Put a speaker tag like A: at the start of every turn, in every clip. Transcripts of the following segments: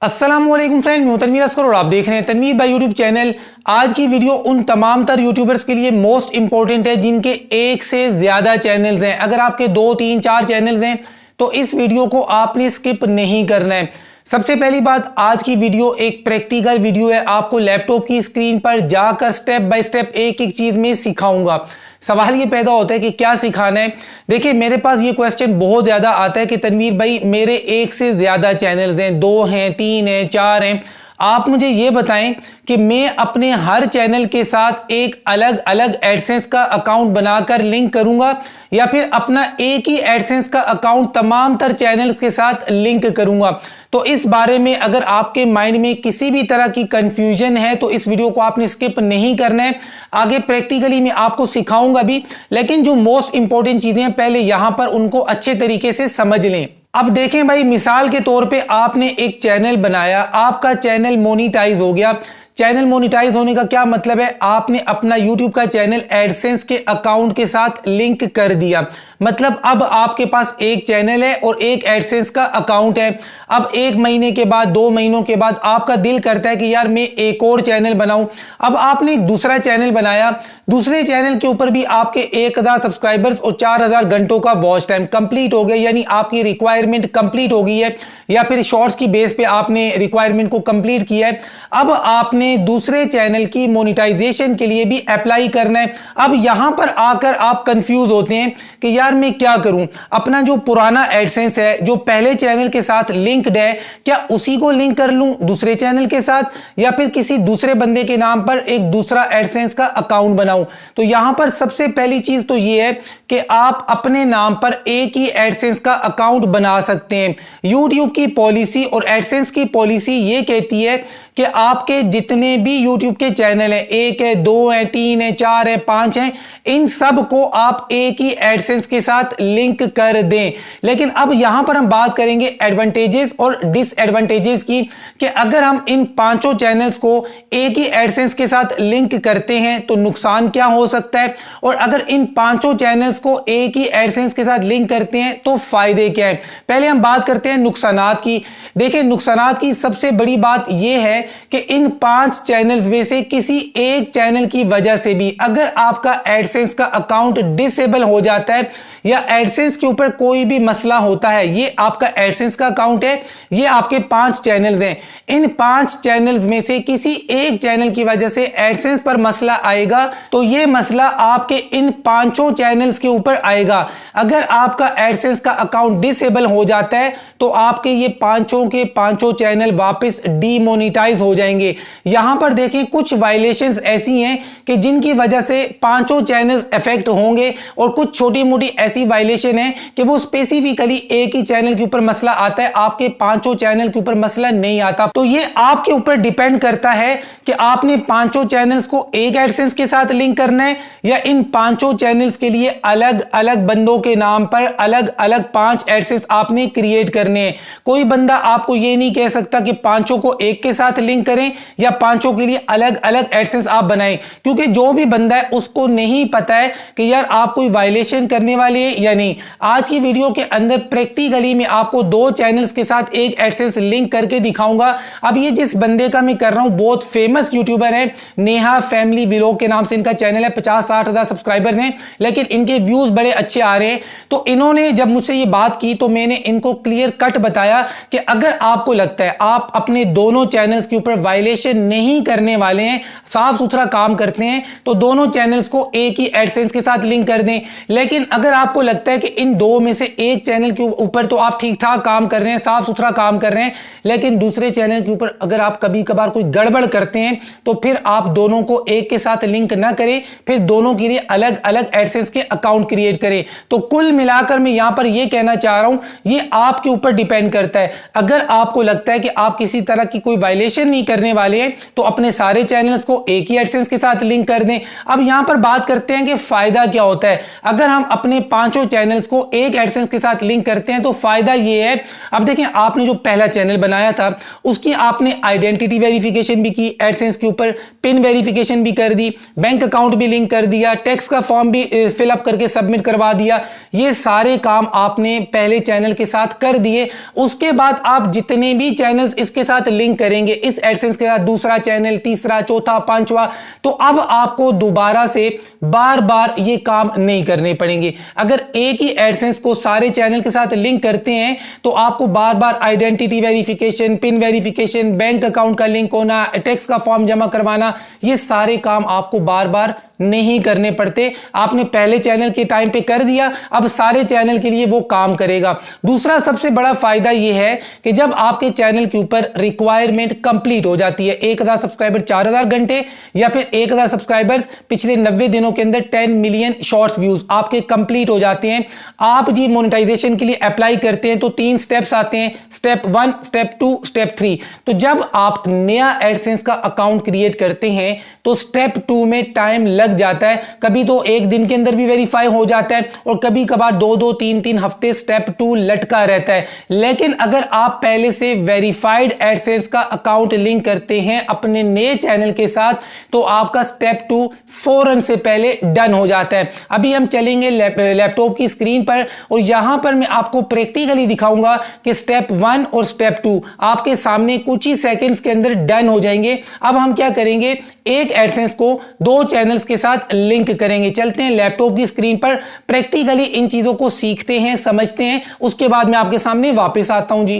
A: अस्सलामुअलैकुम फ्रेंड, मैं तनवीर अस्कर और आप देख रहे हैं तनवीर भाई यूट्यूब चैनल। आज की वीडियो उन तमाम तर यूट्यूबर्स के लिए मोस्ट इंपॉर्टेंट है जिनके एक से ज्यादा चैनल्स हैं। अगर आपके 2, 3, 4 चैनल्स हैं तो इस वीडियो को आपने स्किप नहीं करना है। सबसे पहली बात, आज की वीडियो एक प्रैक्टिकल वीडियो है। आपको लैपटॉप की स्क्रीन पर जाकर स्टेप बाय स्टेप एक एक चीज में सिखाऊंगा। सवाल ये पैदा होता है कि क्या सिखाना है। देखिए, मेरे पास ये क्वेश्चन बहुत ज्यादा आता है कि तनवीर भाई मेरे एक से ज्यादा चैनल्स हैं, 2 हैं, 3 हैं, 4 हैं। आप मुझे ये बताएं कि मैं अपने हर चैनल के साथ एक अलग अलग एडसेंस का अकाउंट बनाकर लिंक करूंगा या फिर अपना एक ही एडसेंस का अकाउंट तमाम तर चैनल्स के साथ लिंक करूंगा। तो इस बारे में अगर आपके माइंड में किसी भी तरह की कंफ्यूजन है तो इस वीडियो को आपने स्किप नहीं करना है। आगे प्रैक्टिकली मैं आपको सिखाऊंगा भी, लेकिन जो मोस्ट इंपॉर्टेंट चीजें हैं पहले यहां पर उनको अच्छे तरीके से समझ लें। अब देखें भाई, मिसाल के तौर पे आपने एक चैनल बनाया, आपका चैनल मोनेटाइज हो गया। चैनल मोनेटाइज होने का क्या मतलब है? आपने अपना YouTube का चैनल एडसेंस के अकाउंट के साथ लिंक कर दिया। मतलब अब आपके पास एक चैनल है और एक एडसेंस का अकाउंट है। अब 1 महीने के बाद, 2 महीनों के बाद आपका दिल करता है कि यार मैं एक और चैनल बनाऊं। अब आपने एक दूसरा चैनल बनाया, दूसरे चैनल के ऊपर भी आपके 1000 सब्सक्राइबर्स और 4000 घंटों का वॉच टाइम कंप्लीट हो गया, यानी आपकी रिक्वायरमेंट कंप्लीट हो गई है, या फिर शॉर्ट्स की बेस पे आपने रिक्वायरमेंट को कंप्लीट किया है। अब आपने दूसरे चैनल की मोनेटाइजेशन के लिए भी अप्लाई करना है। अब यहां पर आकर आप कंफ्यूज होते हैं कि यार मैं क्या करूं। अपना जो पुराना एडसेंस है, जो पहले चैनल के साथ लिंक्ड है, क्या उसी को लिंक कर लूं दूसरे चैनल के साथ, या फिर किसी दूसरे बंदे के नाम पर एक दूसरा एडसेंस का अकाउंट बनाऊं? तो यहां पर सबसे पहली चीज तो यह है कि आप अपने नाम पर एक ही एडसेंस का अकाउंट बना सकते हैं। YouTube की पॉलिसी और एडसेंस की पॉलिसी यह कहती है कि आपके जितने भी YouTube के चैनल हैं, 1 है, 2 है, 3 है, 4 है, 5 हैं, इन सब को आप एक ही एडसेंस के साथ लिंक कर दें। लेकिन अब यहां पर हम बात करेंगे एडवांटेजेस और डिसएडवांटेजेस की, कि अगर हम इन 5 चैनल्स को एक ही एडसेंस के साथ लिंक करते हैं तो नुकसान क्या हो सकता है, और अगर इन 5 चैनल्स को एक ही एडसेंस के साथ लिंक करते हैं तो फायदे क्या है। पहले हम बात करते हैं नुकसानात की। देखिए, नुकसानात की सबसे बड़ी बात यह है कि इन 5 चैनल्स में से किसी एक चैनल की वजह से भी अगर आपका एडसेंस का अकाउंट डिसेबल हो जाता है या एडसेंस के ऊपर कोई भी मसला होता है, ये आपका एडसेंस का अकाउंट है, ये आपके 5 चैनल्स हैं, इन 5 चैनल्स में से किसी एक चैनल की वजह से एडसेंस पर मसला आएगा तो ये मसला आपके इन 5 चैनल्स के ऊपर आएगा। अगर आपका एडसेंस का अकाउंट डिसेबल हो जाता है तो आपके ये 5 के 5 चैनल वापस डीमोनेटाइज हो जाएंगे। यहां पर देखें, कुछ वायलेशंस ऐसी हैं कि जिनकी वजह से 5 चैनल्स अफेक्ट होंगे, और कुछ छोटी मोटी ऐसी वायलेशन है कि वो स्पेसिफिकली एक ही चैनल के ऊपर मसला आता है, आपके 5 चैनल के ऊपर मसला नहीं आता। तो ये आपके ऊपर डिपेंड करता है कि आपने 5 चैनल्स को एक एडसेंस के साथ लिंक करना है या इन 5 चैनल्स के लिए अलग अलग बंदों के नाम पर अलग अलग 5 एडसेंस आपने क्रिएट करने हैं। कोई बंदा आपको ये नहीं कह सकता कि 5 को एक के साथ लिंक करें या 5 के लिए अलग अलग एडसेंस आप बनाएं, क्योंकि जो भी बंदा है उसको नहीं पता है कि यार आप कोई वायलेशन करने वाले हैं या नहीं। आज की वीडियो के अंदर प्रैक्टिकली मैं आपको 2 चैनल्स के साथ एक एडसेंस लिंक करके दिखाऊंगा। अब ये जिस बंदे का मैं कर रहा हूं बहुत फेमस यूट्यूबर है, नेहा फैमिली व्लॉग के नाम से इनका चैनल है, 50-60 हजार सब्सक्राइबर हैं, लेकिन इनके व्यूज बड़े अच्छे आ रहे हैं। तो इन्होंने जब मुझसे ये बात की तो मैंने इनको क्लियर कट बताया कि अगर आपको लगता है आप अपने दोनों चैनल्स के ऊपर वायलेशन नहीं करने वाले हैं, साफ सुथरा काम करते हैं, तो दोनों चैनल्स को एक ही एडसेंस के साथ लिंक कर दें। लेकिन अगर आपको लगता है कि इन 2 में से एक चैनल के ऊपर तो आप ठीक ठाक काम कर रहे हैं, साफ सुथरा काम कर रहे हैं, लेकिन दूसरे चैनल के ऊपर अगर आप कभी कभार कोई गड़बड़ करते हैं तो फिर आप दोनों को एक के साथ लिंक ना करें, फिर दोनों के लिए अलग अलग एडसेंस के अकाउंट क्रिएट करें। तो कुल मिलाकर मैं यहां पर यह कहना चाह रहा हूं, ये आपके ऊपर डिपेंड करता है। अगर आपको लगता है कि आप किसी तरह की कोई वायलेशन वेरिफिकेशन नहीं करने वाले हैं तो अपने सारे चैनल्स को एक ही एडसेंस के साथ लिंक कर दें। अब यहां पर बात करते हैं कि फायदा क्या होता है अगर हम अपने पांचों चैनल्स को एक एडसेंस के साथ लिंक करते हैं। तो फायदा यह है, अब देखें आपने जो पहला चैनल बनाया था उसकी आपने आइडेंटिटी वेरिफिकेशन भी की, एडसेंस के ऊपर पिन वेरिफिकेशन भी कर दी, बैंक अकाउंट भी लिंक कर दिया, टैक्स का फॉर्म भी फिलअप करके सबमिट करवा दिया। ये सारे काम आपने पहले चैनल के साथ कर दिए। उसके बाद आप जितने भी चैनल्स इसके साथ लिंक करेंगे इस एडसेंस के साथ, दूसरा चैनल, तीसरा, चौथा, पांचवा, तो अब आपको दोबारा से बार बार ये काम नहीं करने पड़ेंगे। अगर एक ही एडसेंस को सारे चैनल के साथ लिंक करते हैं तो आपको बार बार identity verification, PIN verification, bank account का लिंक होना, टैक्स का फॉर्म जमा करवाना, ये सारे काम आपको बार बार नहीं करने पड़ते। आपने पहले चैनल के टाइम पे कर दिया, अब सारे चैनल के लिए वो काम करेगा। दूसरा सबसे बड़ा फायदा ये है कि जब आपके चैनल के ऊपर रिक्वायरमेंट कंप्लीट हो जाती है, 1000 सब्सक्राइबर 4000 घंटे या फिर 1000 सब्सक्राइबर्स पिछले 90 दिनों के अंदर 10 मिलियन शॉर्ट्स व्यूज आपके कंप्लीट हो जाते हैं। आप जी मोनेटाइजेशन के लिए अप्लाई करते हैं तो 3 स्टेप्स आते हैं, स्टेप 1, स्टेप 2, स्टेप 3। तो जब आप नया एडसेंस का अकाउंट क्रिएट करते हैं तो स्टेप 2 में टाइम लग जाता है। कभी तो एक दिन के अंदर भी वेरीफाई हो जाता है और कभी कभार 2-2, 3-3 हफ्ते स्टेप 2 लटका रहता है। लेकिन अगर आप पहले से वेरीफाइड एडसेंस का अकाउंट लिंक करते हैं अपने नए चैनल के साथ तो आपका स्टेप 2 फौरन से पहले डन हो जाता है। अभी हम चलेंगे लैपटॉप की स्क्रीन पर और यहां पर मैं आपको प्रैक्टिकली दिखाऊंगा कि स्टेप 1 और स्टेप 2 आपके सामने कुछ ही सेकंड्स के अंदर डन हो जाएंगे। अब हम क्या करेंगे, एक एडसेंस को 2 चैनल्स के साथ लिंक करेंगे। चलते हैं लैपटॉप की स्क्रीन पर, प्रैक्टिकली इन चीजों को सीखते हैं, समझते हैं, उसके बाद मैं आपके सामने वापस आता हूं जी।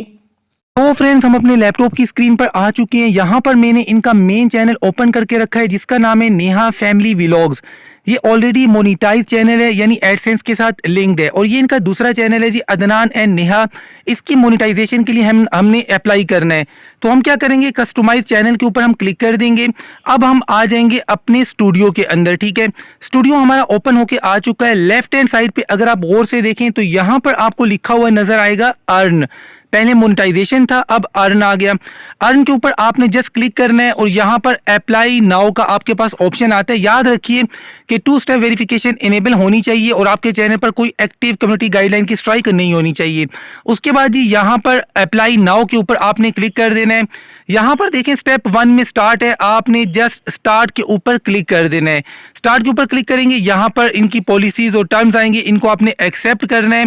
B: तो फ्रेंड्स हम अपने लैपटॉप की स्क्रीन पर आ चुके हैं। यहाँ पर मैंने इनका मेन चैनल ओपन करके रखा है जिसका नाम है नेहा फैमिली व्लॉग्स। ये ऑलरेडी मोनेटाइज चैनल है यानी एडसेंस के साथ लिंक्ड है। और ये इनका दूसरा चैनल है जी अदनान एंड नेहा। इसकी मोनेटाइजेशन के लिए हमने अप्लाई करना है। तो हम क्या करेंगे, कस्टमाइज चैनल के ऊपर हम क्लिक कर देंगे। अब हम आ जाएंगे अपने स्टूडियो के अंदर। ठीक है, स्टूडियो हमारा ओपन होके आ चुका है। लेफ्ट हैंड साइड पे अगर आप गौर से देखें तो यहाँ पर आपको लिखा हुआ नजर आएगा अर्न। पहले मोनेटाइजेशन था, अब अर्न आ गया। अर्न के ऊपर आपने जस्ट क्लिक करना है और यहाँ पर अप्लाई नाउ का आपके पास ऑप्शन आता है। याद रखिए कि 2 स्टेप वेरिफिकेशन इनेबल होनी चाहिए और आपके चैनल पर कोई एक्टिव कम्युनिटी गाइडलाइन की स्ट्राइक नहीं होनी चाहिए। उसके बाद जी यहाँ पर अप्लाई नाउ के ऊपर आपने क्लिक कर देना है। यहाँ पर देखें स्टेप 1 में स्टार्ट है, आपने जस्ट स्टार्ट के ऊपर क्लिक कर देना है। स्टार्ट के ऊपर क्लिक करेंगे, यहाँ पर इनकी पॉलिसीज और टर्म्स आएंगे, इनको आपने एक्सेप्ट करना है।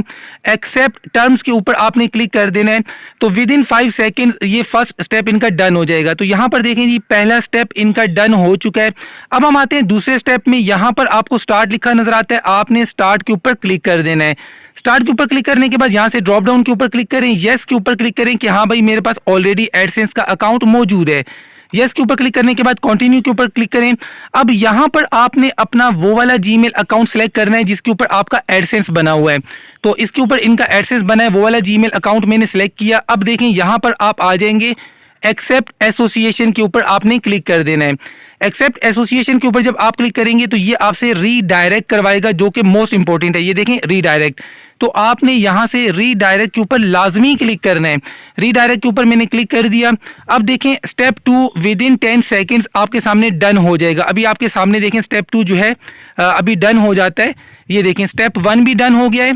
B: एक्सेप्ट टर्म्स के ऊपर आपने क्लिक कर देना है। तो विद इन 5 सेकेंड ये फर्स्ट स्टेप इनका डन हो जाएगा। तो यहाँ पर देखें जी पहला स्टेप इनका डन हो चुका है। अब हम आते हैं दूसरे स्टेप में। यहाँ पर आपको स्टार्ट लिखा नजर आता है, आपने स्टार्ट के ऊपर क्लिक कर देना है। स्टार्ट के ऊपर क्लिक करने के बाद यहाँ से ड्रॉप डाउन के ऊपर क्लिक करें, यस के ऊपर क्लिक करें कि हाँ भाई मेरे पास ऑलरेडी एडसेंस का अकाउंट मौजूद है। यस के ऊपर क्लिक करने के बाद कंटिन्यू के ऊपर क्लिक करें। अब यहां पर आपने अपना वो वाला जीमेल अकाउंट सेलेक्ट करना है जिसके ऊपर आपका एडसेंस बना हुआ है। तो इसके ऊपर इनका एडसेंस बना है, वो वाला जीमेल अकाउंट मैंने सेलेक्ट किया। अब देखें यहां पर आप आ जाएंगे, एक्सेप्ट एसोसिएशन के ऊपर आपने क्लिक कर देना है। एक्सेप्ट एसोसिएशन के ऊपर जब आप क्लिक करेंगे तो ये आपसे रीडायरेक्ट करवाएगा, जो कि मोस्ट इंपॉर्टेंट है। ये देखें रीडायरेक्ट, तो आपने यहां से रीडायरेक्ट के ऊपर लाजमी क्लिक करना है। रीडायरेक्ट के ऊपर मैंने क्लिक कर दिया। अब देखें स्टेप 2 विद इन 10 सेकेंड्स आपके सामने डन हो जाएगा। अभी आपके सामने देखें स्टेप 2 जो है अभी डन हो जाता है। ये देखें स्टेप 1 भी डन हो गया है,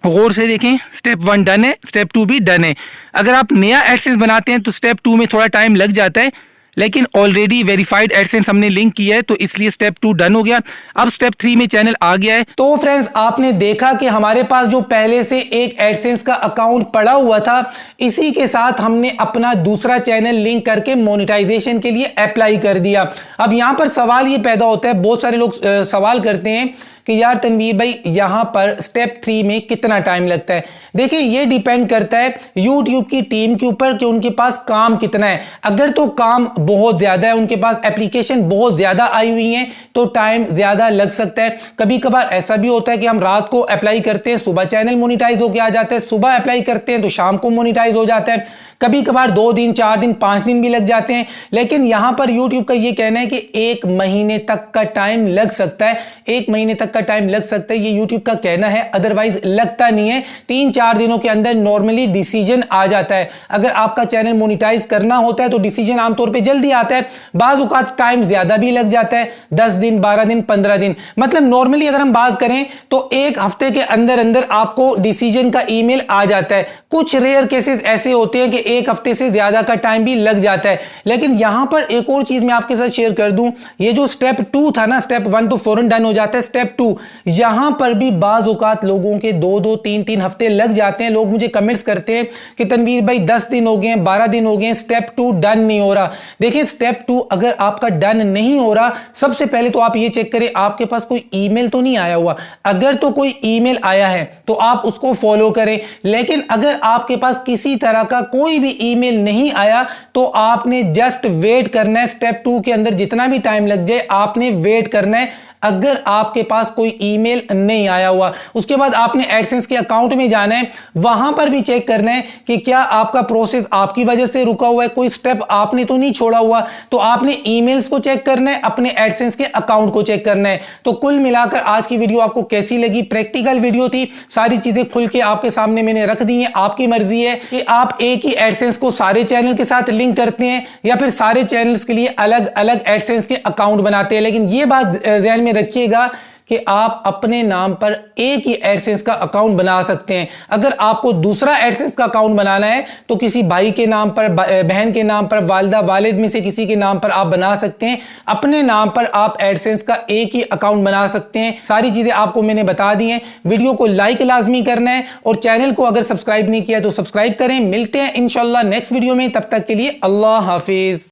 B: गौर से देखें स्टेप 1 डन है, स्टेप 2 भी डन है। अगर आप नया एडसेंस बनाते हैं तो स्टेप 2 में थोड़ा टाइम लग जाता है, लेकिन ऑलरेडी वेरीफाइड एडसेंस हमने लिंक किया है तो इसलिए स्टेप 2 डन हो गया। अब स्टेप 3 में चैनल आ गया है।
A: तो फ्रेंड्स आपने देखा कि हमारे पास जो पहले से एक एडसेंस का अकाउंट पड़ा हुआ था, इसी के साथ हमने अपना दूसरा चैनल लिंक करके मोनेटाइजेशन के लिए अप्लाई कर दिया। अब यहां पर सवाल ये पैदा होता है, बहुत सारे लोग सवाल करते हैं कि यार तनवीर भाई यहां पर स्टेप 3 में कितना टाइम लगता है। देखिए ये डिपेंड करता है YouTube की टीम के ऊपर कि उनके पास काम कितना है। अगर तो काम बहुत ज्यादा है, उनके पास एप्लीकेशन बहुत ज्यादा आई हुई हैं, तो टाइम ज्यादा लग सकता है। कभी कभार ऐसा भी होता है कि हम रात को अप्लाई करते हैं, सुबह चैनल मोनेटाइज होकर आ जाता है, सुबह अप्लाई करते हैं तो शाम को मोनेटाइज हो जाता है। कभी कभार 2 दिन, 4 दिन, 5 दिन भी लग जाते हैं। लेकिन यहां पर YouTube का ये कहना है कि 1 महीने तक का टाइम लग सकता है। 1 महीने तक तक का टाइम लग सकता है, ये यूट्यूब का कहना है, अदरवाइज लगता नहीं है। 3-4 दिनों के अंदर नॉर्मली डिसीजन आ जाता है। अगर आपका चैनल मोनिटाइज करना होता है तो डिसीजन आमतौर पे जल्दी आता है, बाज़ औक़ात टाइम ज्यादा भी लग जाता है, 10 दिन, 12 दिन, 15 दिन। मतलब नॉर्मली अगर हम बात करें तो एक हफ्ते के अंदर अंदर आपको डिसीजन का ईमेल आ जाता है। कुछ रेयर केसेस ऐसे होते हैं कि एक हफ्ते से ज्यादा का टाइम भी लग जाता है। लेकिन यहां पर एक और चीज मैं आपके साथ शेयर कर दूं, ये जो स्टेप 2 था ना, स्टेप 1 तो फौरन डन हो जाता है, स्टेप 2 यहां पर भी बाज़ औक़ात लोगों के 2-2, 3-3 हफ्ते लग जाते हैं। लोग मुझे कमेंट्स करते हैं कि तनवीर भाई 10 दिन हो गए, 12 दिन हो गए, स्टेप 2 डन नहीं हो रहा। देखिए स्टेप 2 अगर आपका डन नहीं हो रहा, सबसे पहले तो आप ये चेक करें आपके पास कोई ईमेल तो नहीं आया हुआ। अगर तो कोई ईमेल आया है तो आप उसको फॉलो करें, लेकिन अगर आपके पास किसी तरह का कोई भी ईमेल नहीं आया तो आपने जस्ट वेट करना है। स्टेप 2 के अंदर जितना भी टाइम लग जाए आपने वेट करना है, अगर आपके पास कोई ईमेल नहीं आया हुआ। उसके बाद आपने एडसेंस के अकाउंट में जाना है, वहां पर भी चेक करना है कि क्या आपका प्रोसेस आपकी वजह से रुका हुआ है, कोई स्टेप आपने तो नहीं छोड़ा हुआ। तो आपने ईमेल्स को चेक करना है, अपने एडसेंस के अकाउंट को चेक करना है। तो कुल मिलाकर आज की वीडियो आपको कैसी लगी? प्रैक्टिकल वीडियो थी, सारी चीजें खुल के आपके सामने मैंने रख दी हैं। आपकी मर्जी है कि आप एक ही एडसेंस को सारे चैनल के साथ लिंक करते हैं या फिर सारे चैनल्स के लिए अलग अलग एडसेंस के अकाउंट बनाते हैं। लेकिन यह बात ध्यान में रखिएगा कि आप अपने नाम पर एक ही एडसेंस का अकाउंट बना सकते हैं। अगर आपको दूसरा एडसेंस का अकाउंट बनाना है तो किसी भाई के नाम पर, बहन के नाम पर, वालिदा वालिद में से किसी के नाम पर आप बना सकते हैं। अपने नाम पर आप एडसेंस का एक ही अकाउंट बना सकते हैं। सारी चीजें आपको मैंने बता दी हैं। वीडियो को लाइक लाजमी करना है और चैनल को अगर सब्सक्राइब नहीं किया तो सब्सक्राइब करें। मिलते हैं इंशाल्लाह नेक्स्ट वीडियो में, तब तक के लिए अल्लाह हाफिज।